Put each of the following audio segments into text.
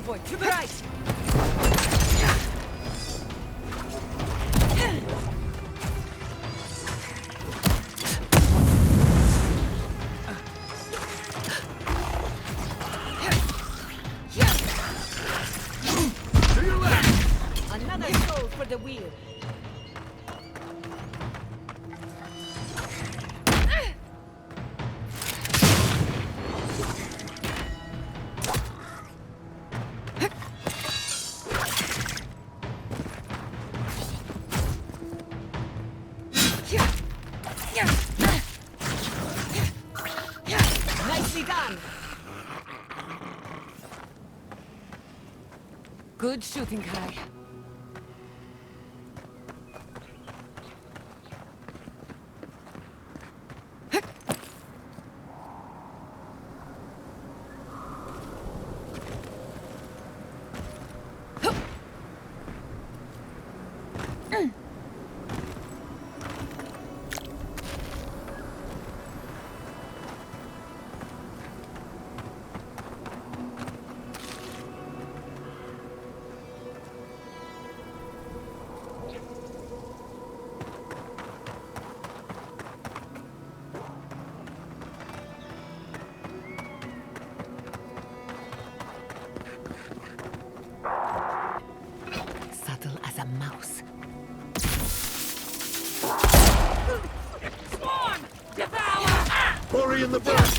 point. To the right. To your left. Another soul for the wheel. Nicely done. Good shooting, Kai. Subtle as a mouse. Spawn! Devour! Hurry in the bush.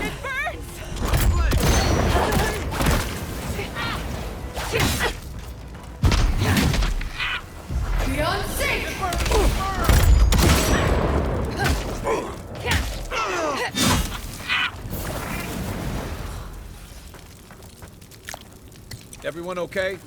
It burns! Beyond safe! Everyone okay?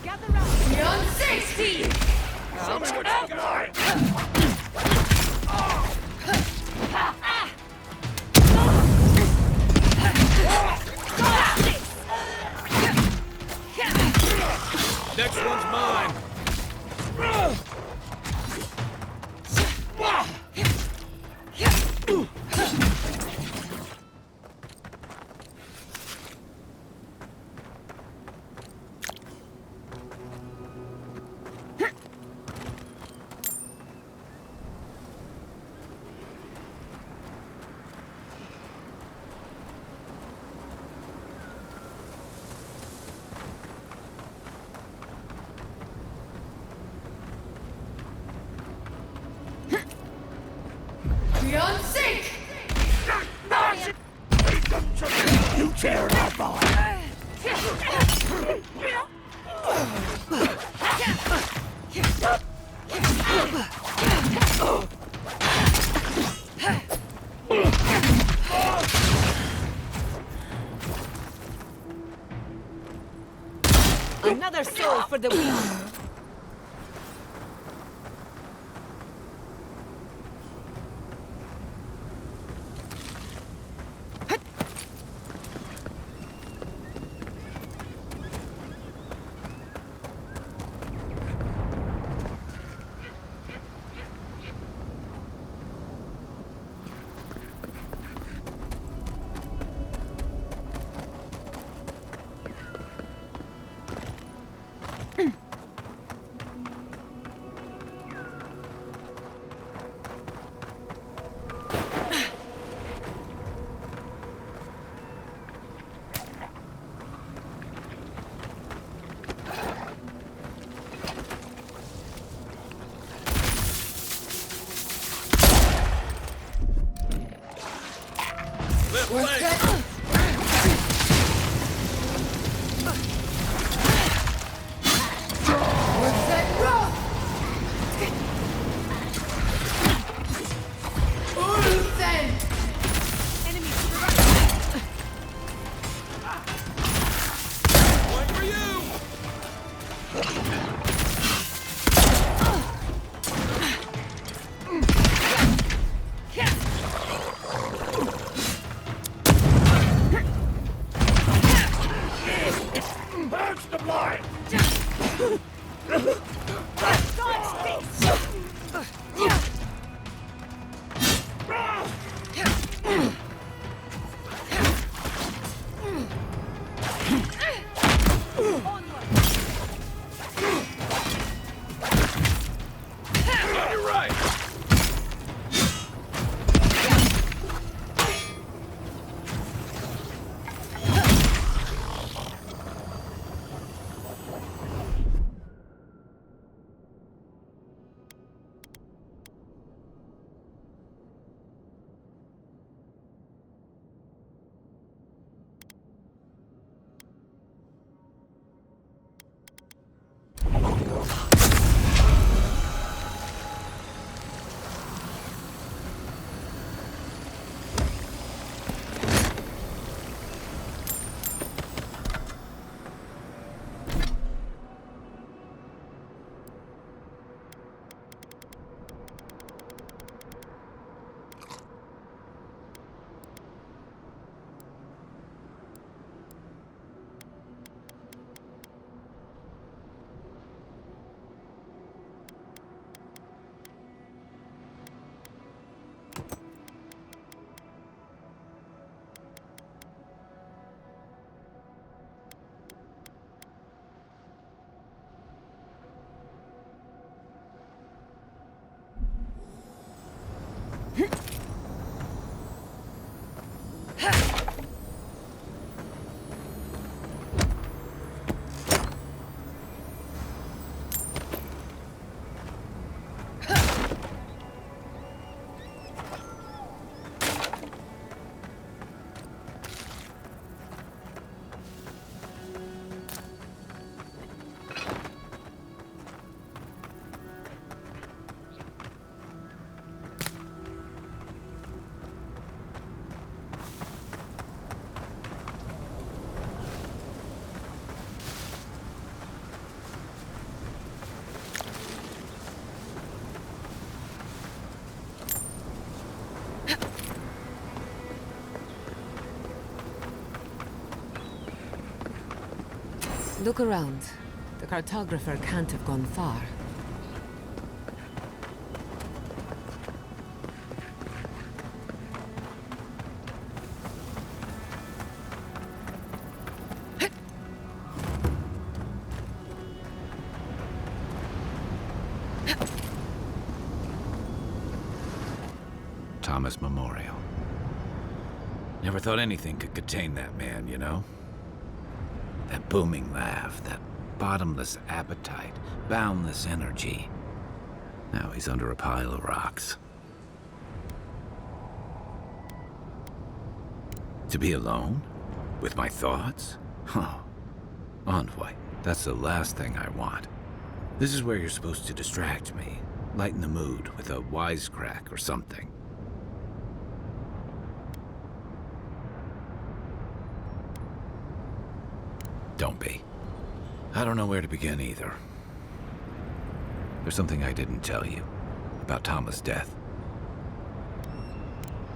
Gather round! Beyond safety! Show me what you got. Next one's mine. Beyond safe! You tear it up, boy. Another soul for the wheel. Look around. The cartographer can't have gone far. Thomas Memorial. Never thought anything could contain that man, you know? That booming laugh, that bottomless appetite, boundless energy. Now he's under a pile of rocks. To be alone? With my thoughts? Huh. Envoy, that's the last thing I want. This is where you're supposed to distract me, lighten the mood with a wisecrack or something. Don't be. I don't know where to begin either. There's something I didn't tell you about Thomas' death.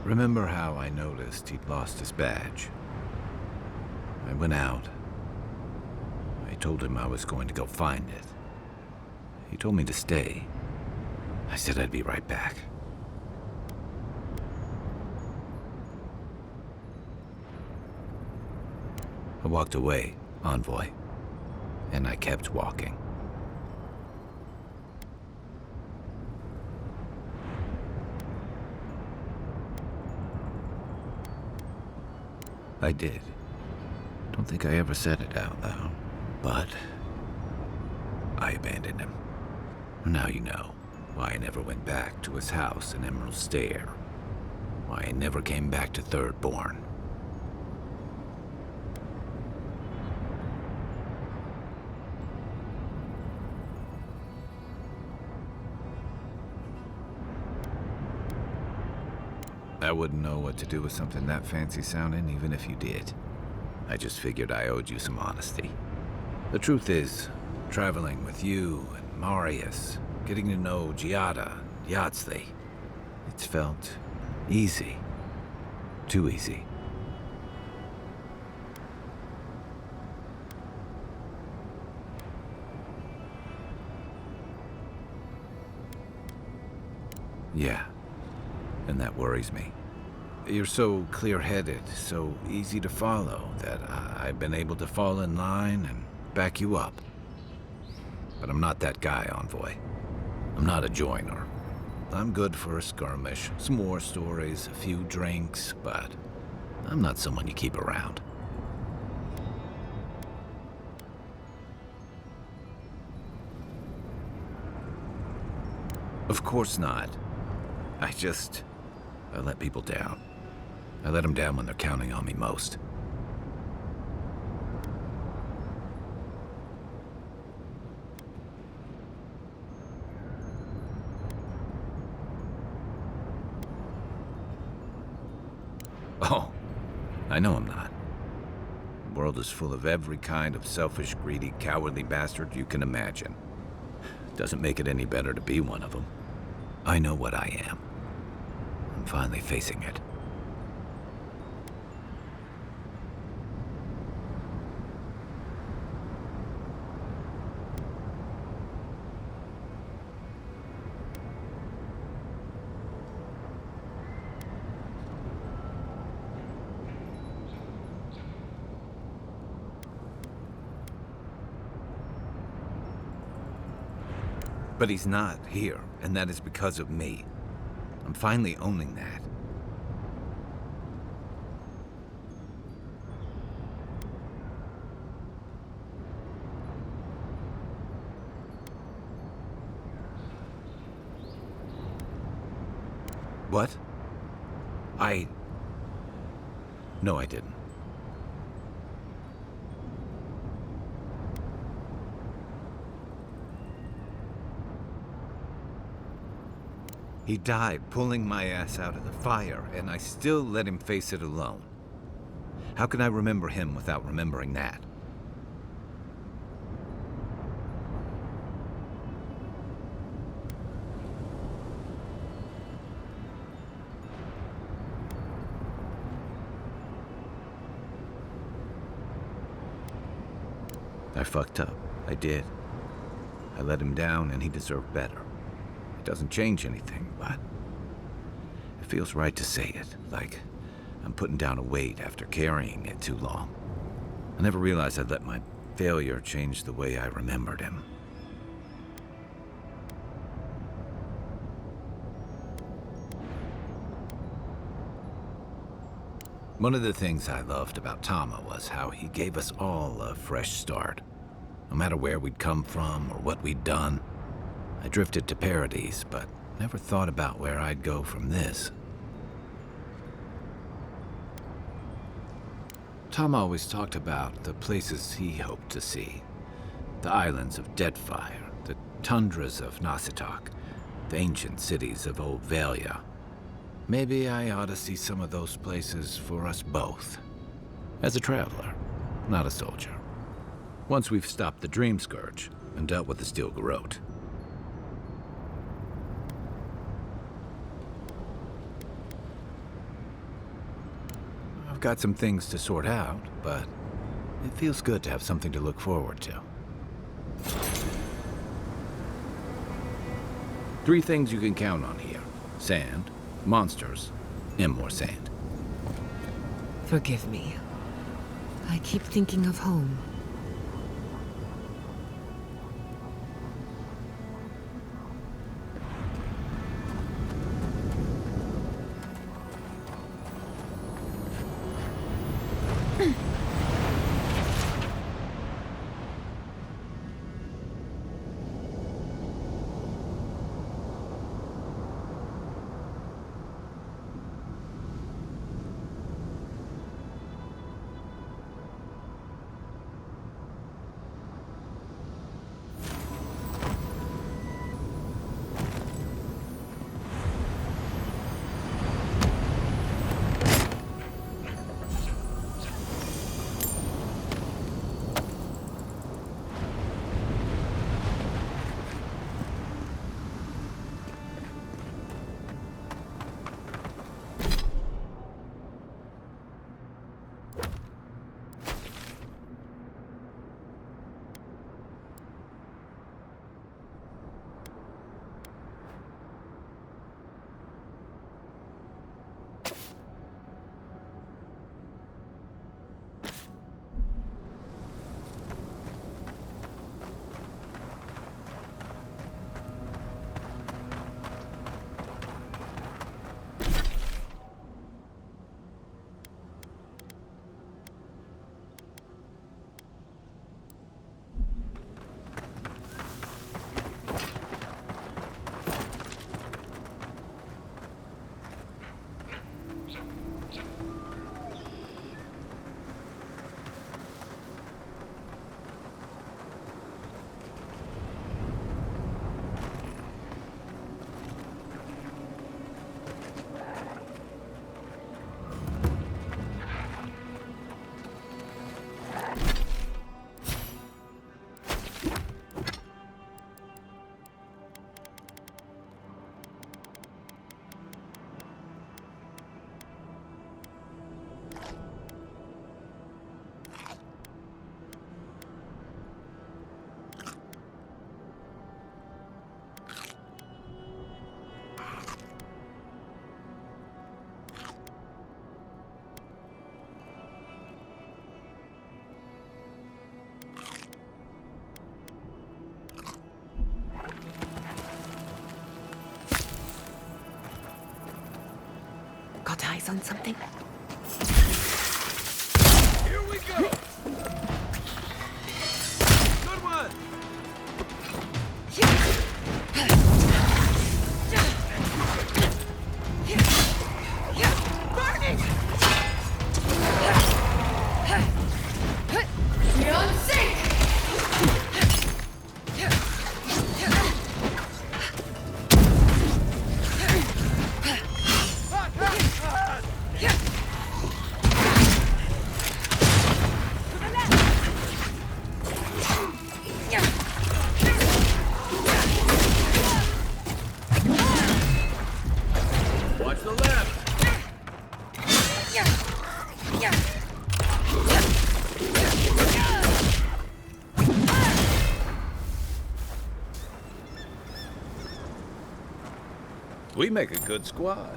Remember how I noticed he'd lost his badge? I went out. I told him I was going to go find it. He told me to stay. I said I'd be right back. I walked away, Envoy, and I kept walking. I did. Don't think I ever said it out loud, but I abandoned him. Now you know why I never went back to his house in Emerald Stair. Why I never came back to Thirdborn. I wouldn't know what to do with something that fancy sounding, even if you did. I just figured I owed you some honesty. The truth is, traveling with you and Marius, getting to know Giada, Yardsley, it's felt easy. Too easy. Yeah, and that worries me. You're so clear-headed, so easy to follow, that I've been able to fall in line and back you up. But I'm not that guy, Envoy. I'm not a joiner. I'm good for a skirmish, some war stories, a few drinks, but I'm not someone you keep around. Of course not. I let people down. I let them down when they're counting on me most. Oh, I know I'm not. The world is full of every kind of selfish, greedy, cowardly bastard you can imagine. Doesn't make it any better to be one of them. I know what I am. I'm finally facing it. But he's not here, and that is because of me. I'm finally owning that. What? No, I didn't. He died pulling my ass out of the fire, and I still let him face it alone. How can I remember him without remembering that? I fucked up. I did. I let him down, and he deserved better. It doesn't change anything, but it feels right to say it, like I'm putting down a weight after carrying it too long. I never realized I'd let my failure change the way I remembered him. One of the things I loved about Tama was how he gave us all a fresh start. No matter where we'd come from or what we'd done. I drifted to Paradise, but never thought about where I'd go from this. Tom always talked about the places he hoped to see. The islands of Deadfire, the tundras of Nasitok, the ancient cities of Old Valia. Maybe I ought to see some of those places for us both. As a traveler, not a soldier. Once we've stopped the Dream Scourge and dealt with the Steel Garrote. I've got some things to sort out, but it feels good to have something to look forward to. 3 things you can count on here. Sand, monsters, and more sand. Forgive me. I keep thinking of home. Got eyes on something? Here we go! Good one! We make a good squad.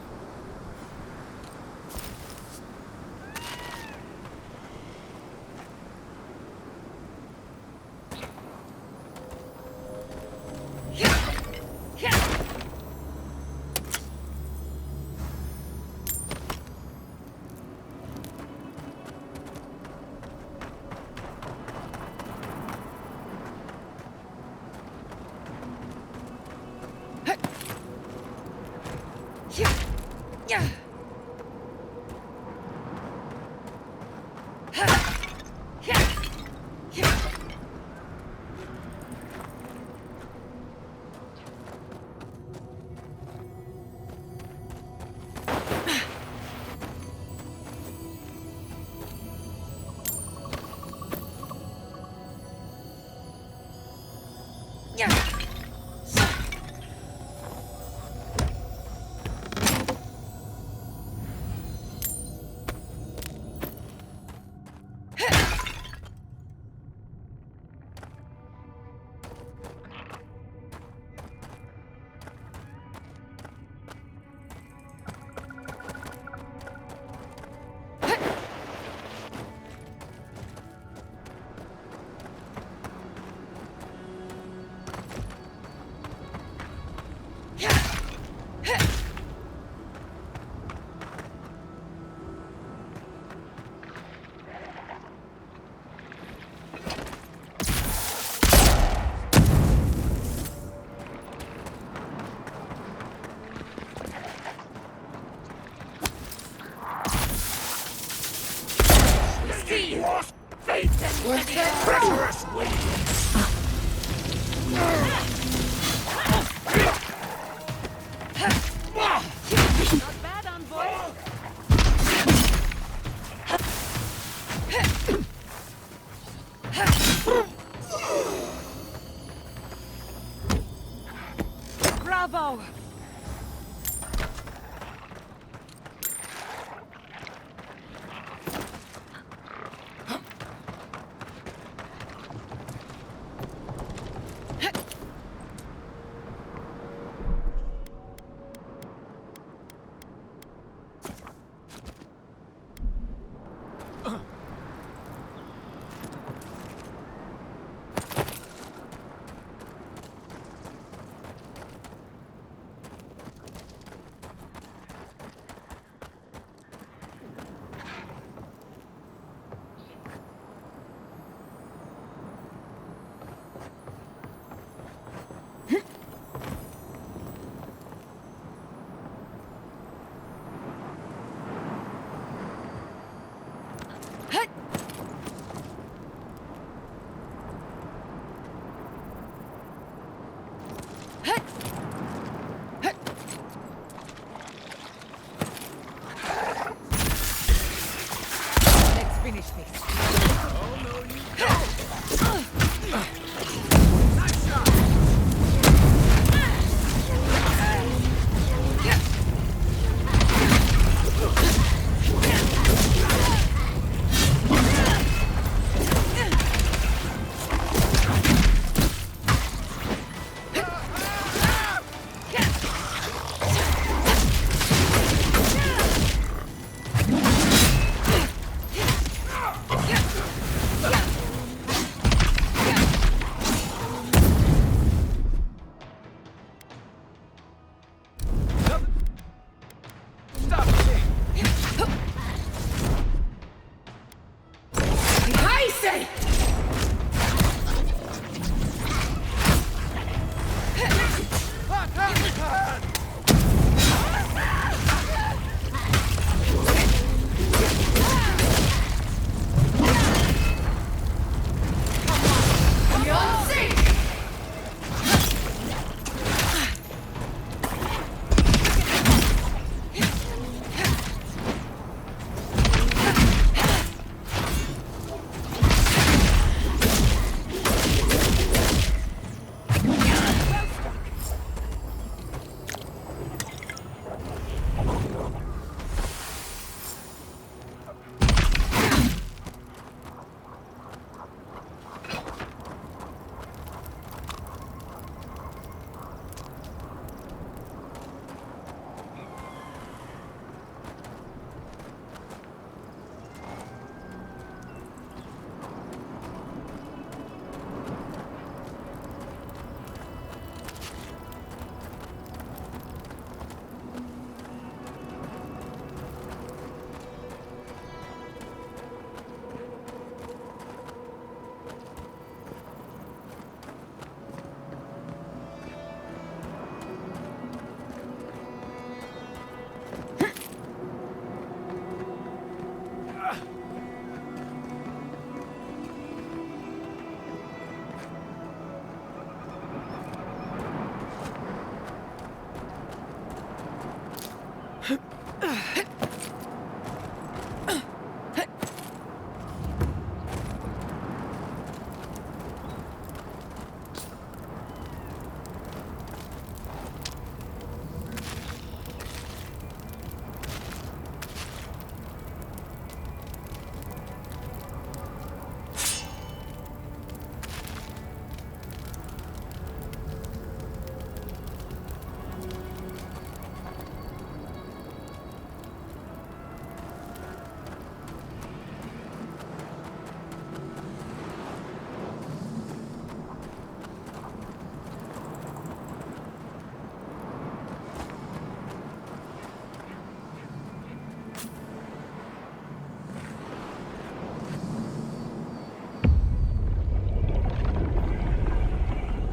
Not bad, envoy. Bravo! Let's finish this. Oh, no, you don't. Nice shot.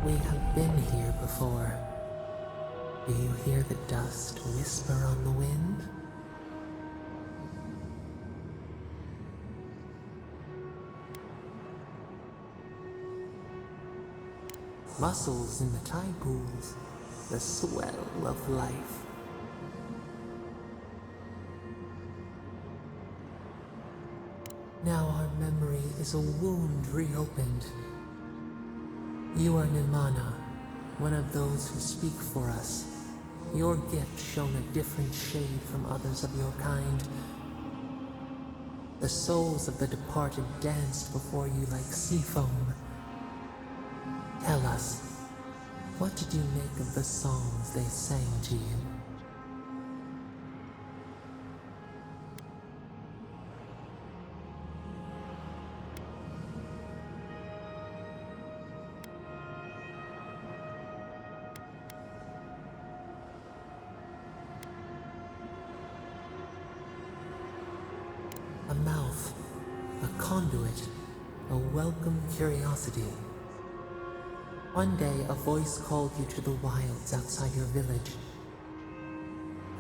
We have been here before. Do you hear the dust whisper on the wind? Muscles in the tide pools, the swell of life. Now our memory is a wound reopened. You are Nimana, one of those who speak for us. Your gift shone a different shade from others of your kind. The souls of the departed danced before you like sea foam. Tell us, what did you make of the songs they sang to you? A mouth, a conduit, a welcome curiosity. One day a voice called you to the wilds outside your village.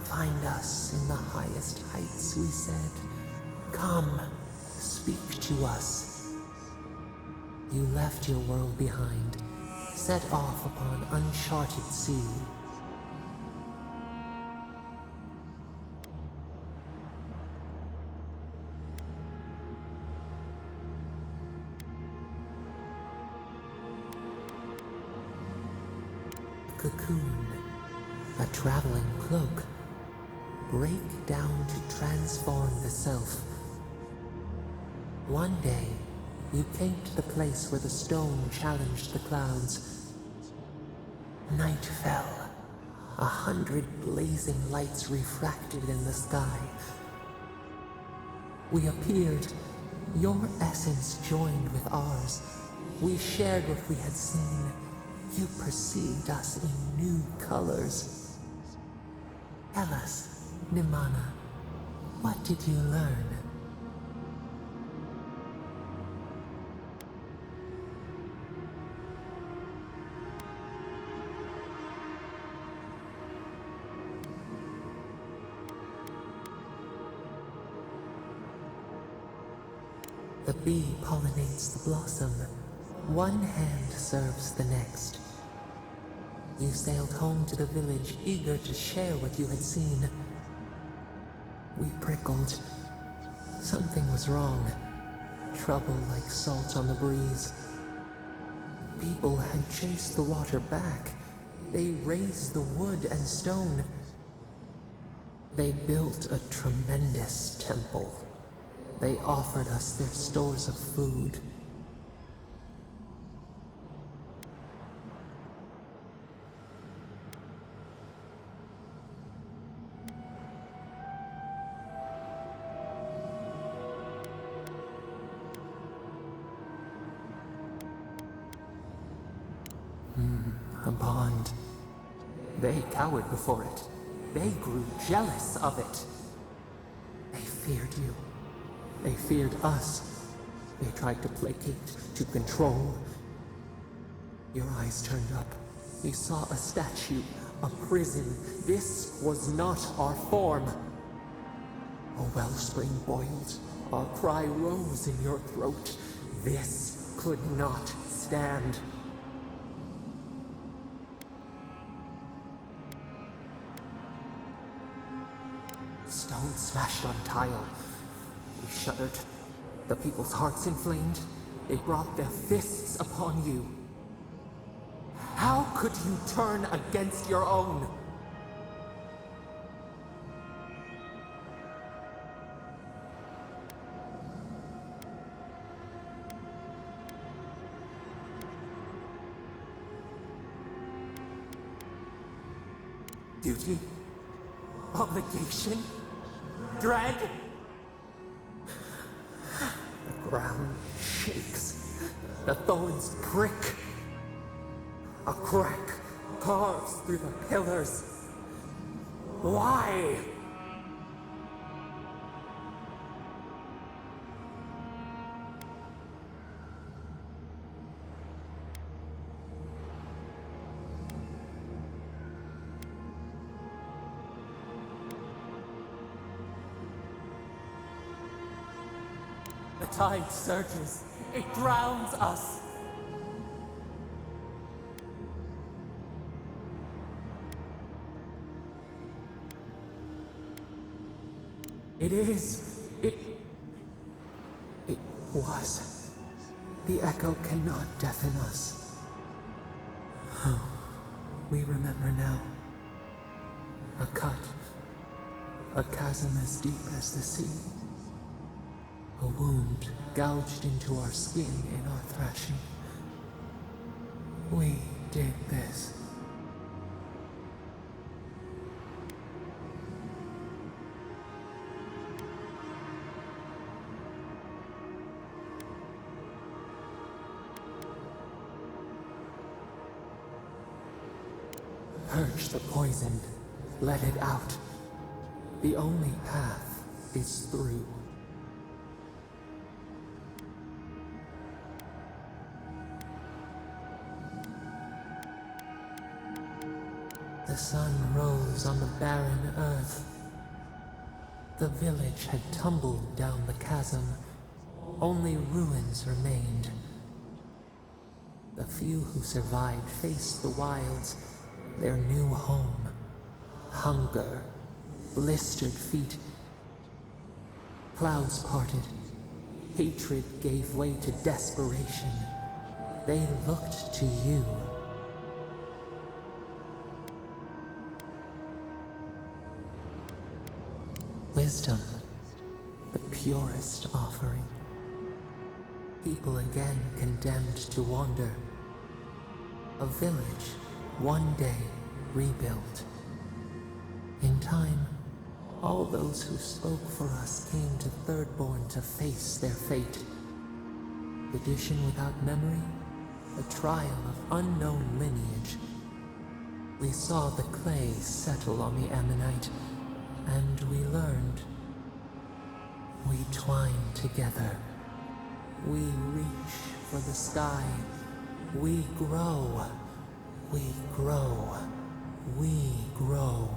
Find us in the highest heights, we said. Come, speak to us. You left your world behind, set off upon uncharted sea. Cocoon, a traveling cloak. Break down to transform the self. One day, you came to the place where the stone challenged the clouds. Night fell. 100 blazing lights refracted in the sky. We appeared. Your essence joined with ours. We shared what we had seen. You perceived us in new colors. Tell us, Nimana, what did you learn? The bee pollinates the blossom. One hand serves the next. You sailed home to the village, eager to share what you had seen. We prickled. Something was wrong. Trouble like salt on the breeze. People had chased the water back. They raised the wood and stone. They built a tremendous temple. They offered us their stores of food. A bond. They cowered before it. They grew jealous of it. They feared you. They feared us. They tried to placate, to control. Your eyes turned up. You saw a statue, a prison. This was not our form. A wellspring boiled. Our cry rose in your throat. This could not stand. Stop. stone smashed on tile. We shuddered, the people's hearts inflamed. They brought their fists upon you. How could you turn against your own? Duty? Obligation? Dread? The ground shakes. The thorns prick. A crack carves through the pillars. Why? The tide surges. It drowns us. It was. The echo cannot deafen us. Oh, we remember now. A cut. A chasm as deep as the sea. A wound gouged into our skin in our thrashing. We did this. Purge the poison. Let it out. The only path is through. The sun rose on the barren earth. The village had tumbled down the chasm. Only ruins remained. The few who survived faced the wilds, their new home. Hunger, blistered feet. Clouds parted. Hatred gave way to desperation. They looked to you. Wisdom, the purest offering. People again condemned to wander. A village, one day rebuilt. In time, all those who spoke for us came to Thirdborn to face their fate. Tradition without memory, a trial of unknown lineage. We saw the clay settle on the ammonite, and we learned. We twine together. We reach for the sky. We grow. We grow. We grow.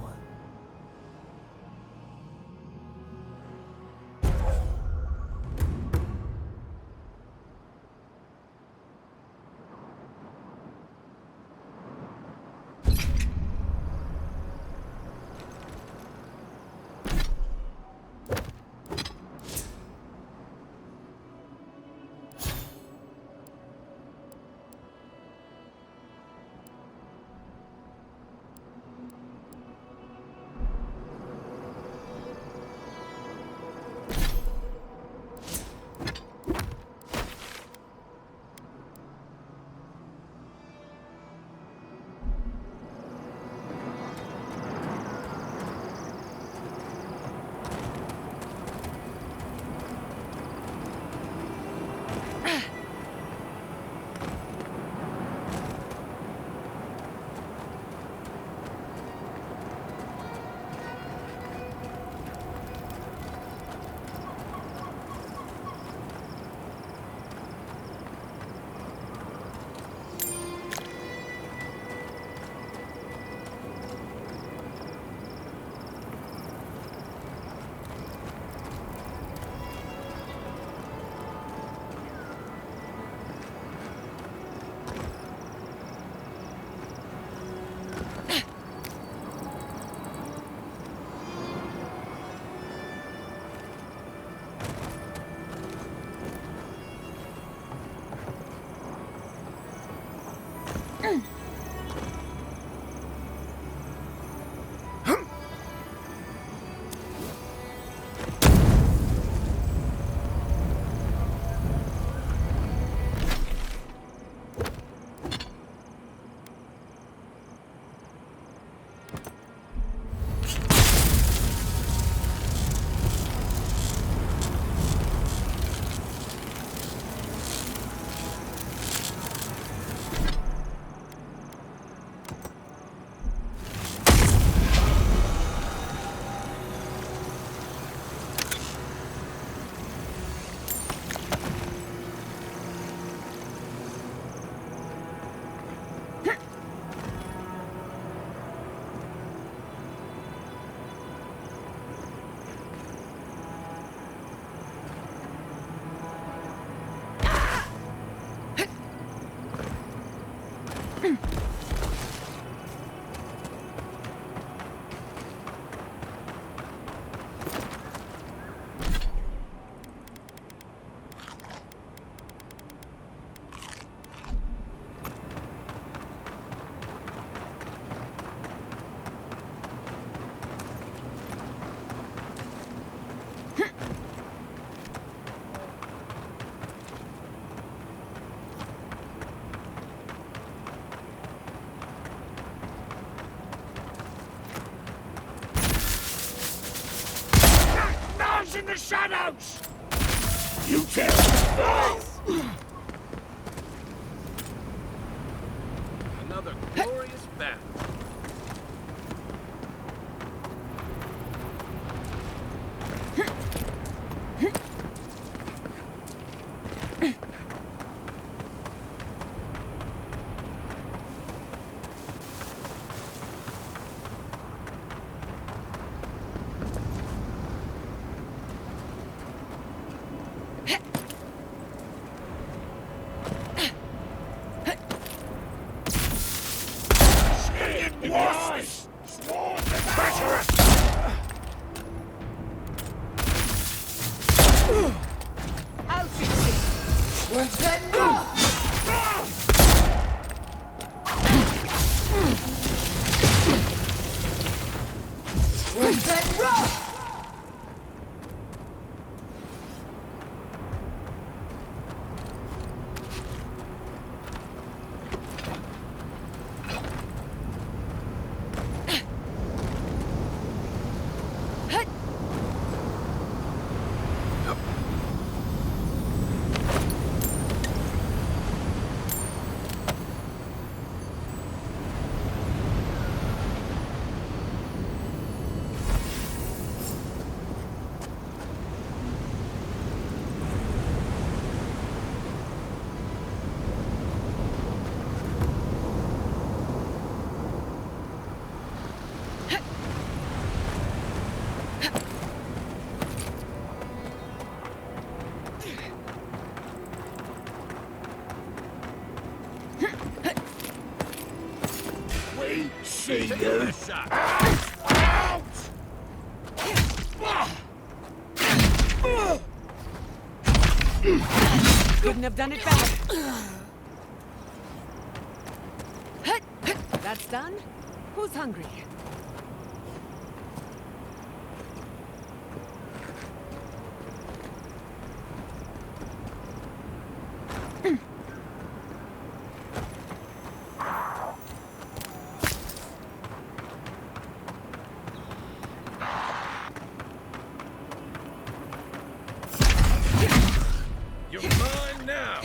Mars in the shadows! You tell! Another glorious battle. Yes! Sworn to treacherous! I'll fix it. We're dead now! We're dead now! We see Take you! a shot. Out! Couldn't have done it better. That's done. Who's hungry? You're mine now.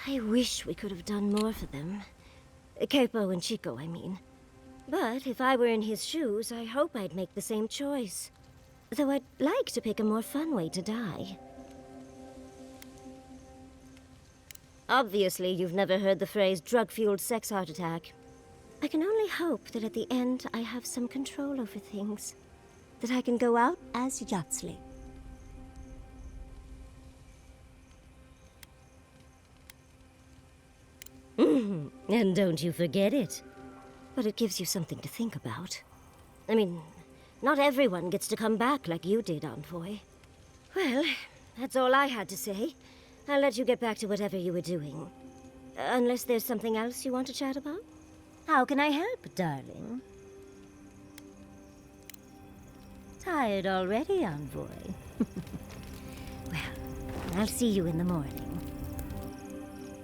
I wish we could have done more for them. Capo and Chico, I mean. But if I were in his shoes, I hope I'd make the same choice. Though I'd like to pick a more fun way to die. Obviously, you've never heard the phrase drug-fueled sex heart attack. I can only hope that at the end I have some control over things. That I can go out as Yatsley. And don't you forget it. But it gives you something to think about. I mean, not everyone gets to come back like you did, Envoy. Well, that's all I had to say. I'll let you get back to whatever you were doing. Unless there's something else you want to chat about? How can I help, darling? Tired already, Envoy? Well, I'll see you in the morning.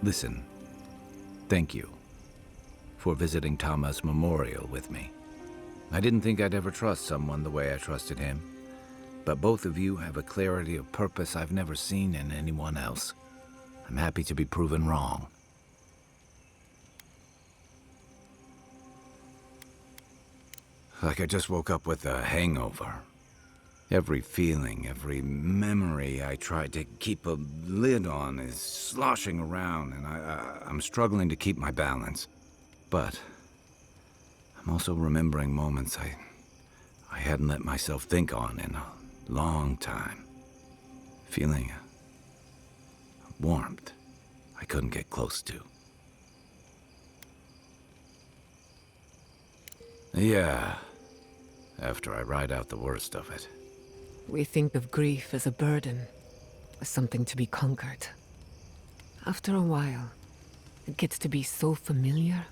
Listen, thank you for visiting Tama's memorial with me. I didn't think I'd ever trust someone the way I trusted him, but both of you have a clarity of purpose I've never seen in anyone else. I'm happy to be proven wrong. Like I just woke up with a hangover. Every feeling, every memory I tried to keep a lid on is sloshing around, and I'm struggling to keep my balance. But I'm also remembering moments I hadn't let myself think on in a long time. Feeling a warmth I couldn't get close to. Yeah, after I ride out the worst of it. We think of grief as a burden, as something to be conquered. After a while, it gets to be so familiar,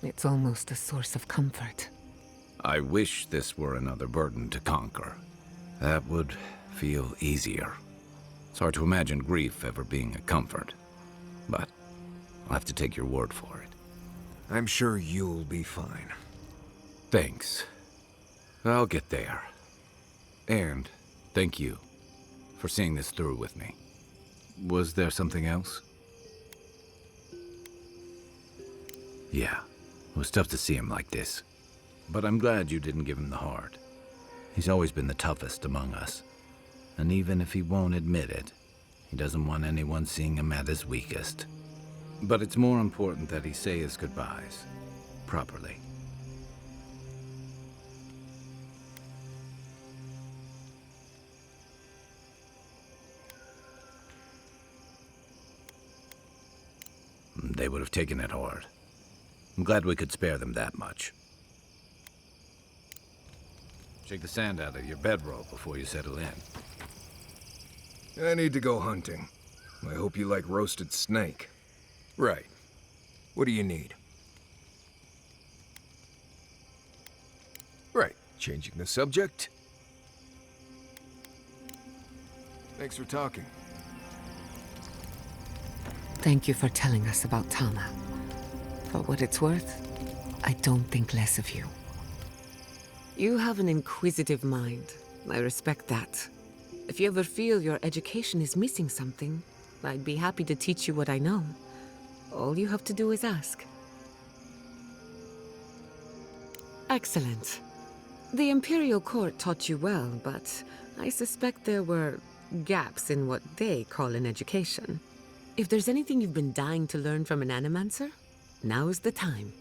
it's almost a source of comfort. I wish this were another burden to conquer. That would feel easier. It's hard to imagine grief ever being a comfort, but I'll have to take your word for it. I'm sure you'll be fine. Thanks. I'll get there. And thank you for seeing this through with me. Was there something else? Yeah, it was tough to see him like this. But I'm glad you didn't give him the heart. He's always been the toughest among us. And even if he won't admit it, he doesn't want anyone seeing him at his weakest. But it's more important that he say his goodbyes properly. They would have taken it hard. I'm glad we could spare them that much. Shake the sand out of your bedroll before you settle in. I need to go hunting. I hope you like roasted snake. Right. What do you need? Right. Changing the subject. Thanks for talking. Thank you for telling us about Tama. For what it's worth, I don't think less of you. You have an inquisitive mind. I respect that. If you ever feel your education is missing something, I'd be happy to teach you what I know. All you have to do is ask. Excellent. The Imperial Court taught you well, but I suspect there were gaps in what they call an education. If there's anything you've been dying to learn from an animancer, now's the time.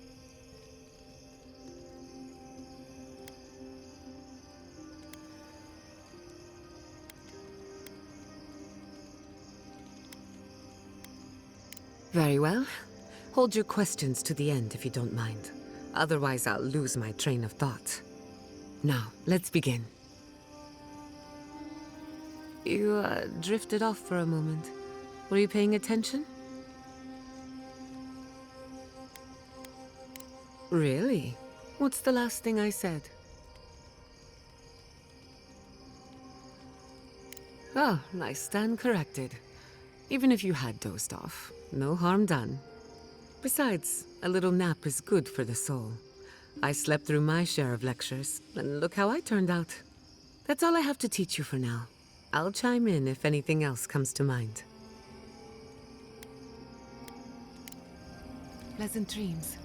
Very well. Hold your questions to the end if you don't mind. Otherwise, I'll lose my train of thought. Now, let's begin. You drifted off for a moment. Were you paying attention? Really? What's the last thing I said? Oh, I stand corrected. Even if you had dozed off, no harm done. Besides, a little nap is good for the soul. I slept through my share of lectures, and look how I turned out. That's all I have to teach you for now. I'll chime in if anything else comes to mind. Pleasant dreams.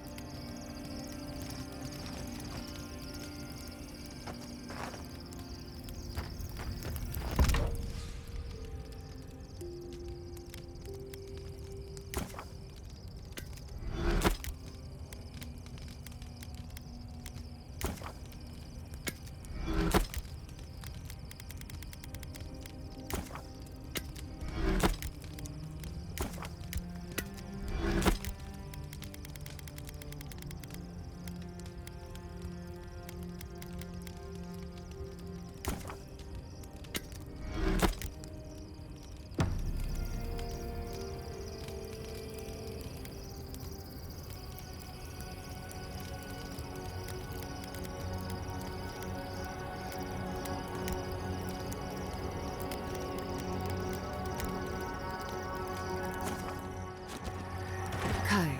Kai,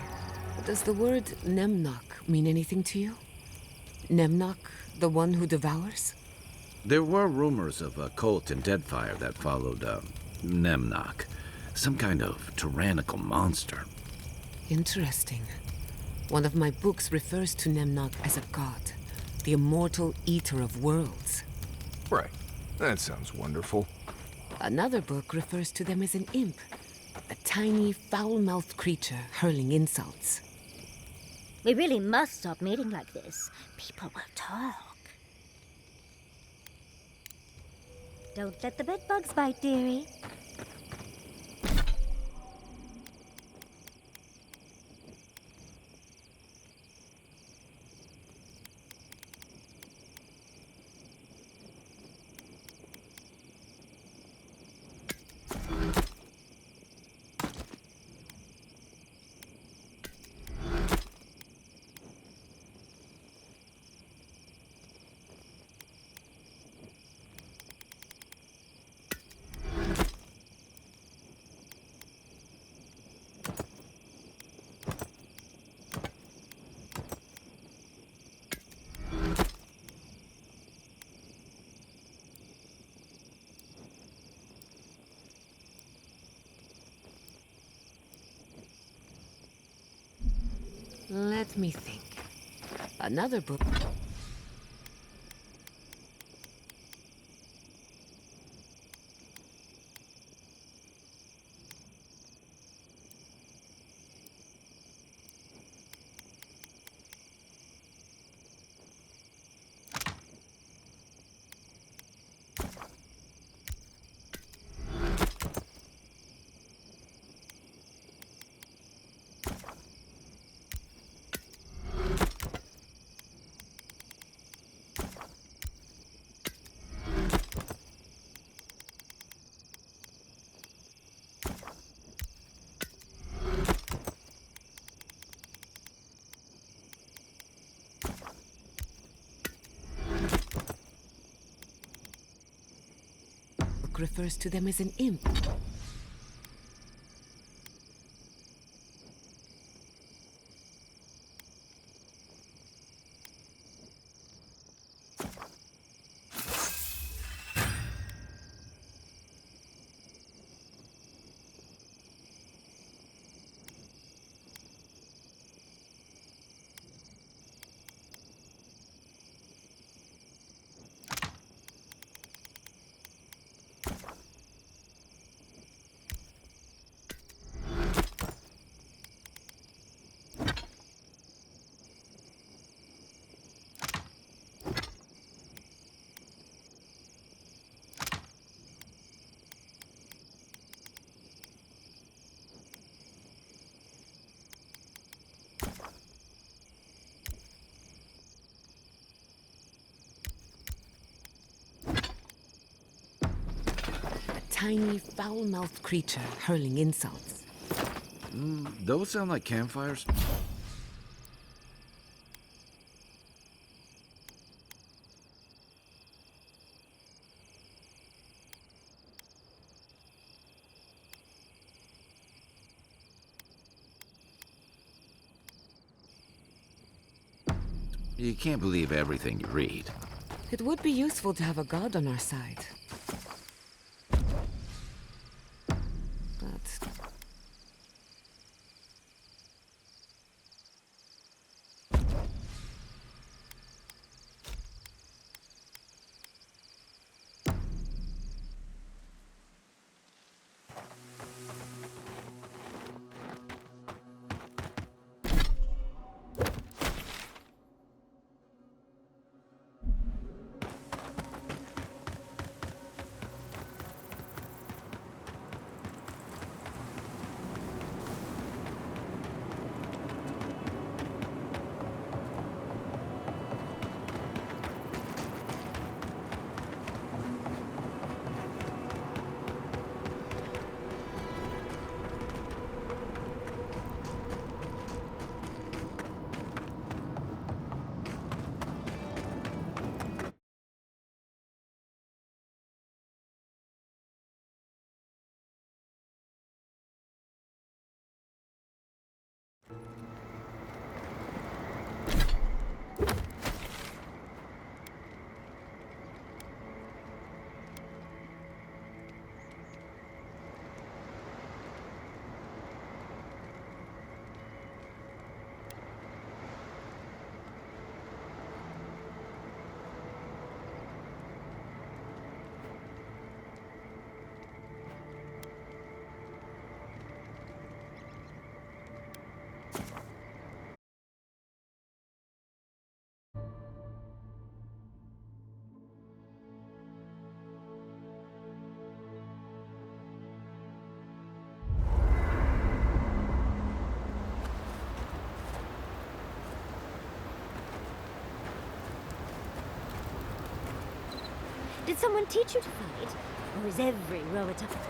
does the word Nemnok mean anything to you? Nemnok, the one who devours? There were rumors of a cult in Deadfire that followed, Nemnok. Some kind of tyrannical monster. Interesting. One of my books refers to Nemnok as a god, the immortal eater of worlds. Right. That sounds wonderful. Another book refers to them as an imp, a tiny, foul-mouthed creature hurling insults. We really must stop meeting like this. People will talk. Don't let the bedbugs bite, dearie. Let me think. Another book. Refers to them as an imp. tiny, foul-mouthed creature hurling insults. Those sound like campfires. You can't believe everything you read. It would be useful to have a god on our side. But Did someone teach you to fight? Or is every row a tough?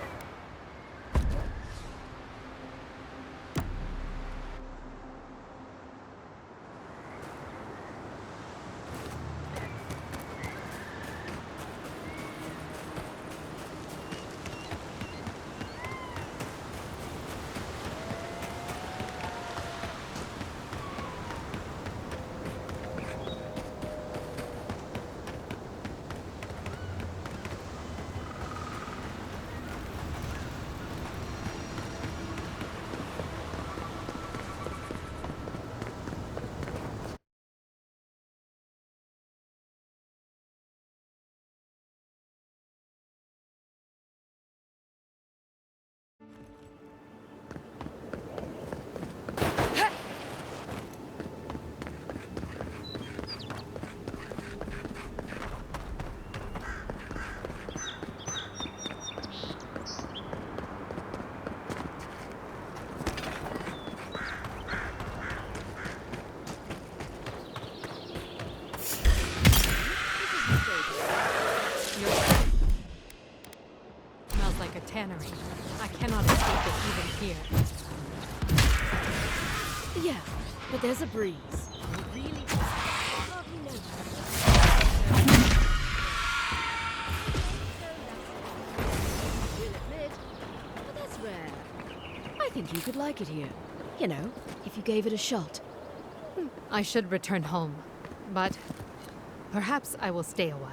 Smells like a tannery. I cannot escape it even here. Yeah, but there's a breeze. It really hardly We'll admit, but that's rare. I think you could like it here. You know, if you gave it a shot. I should return home, but perhaps I will stay a while.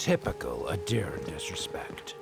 Typical Adiran disrespect.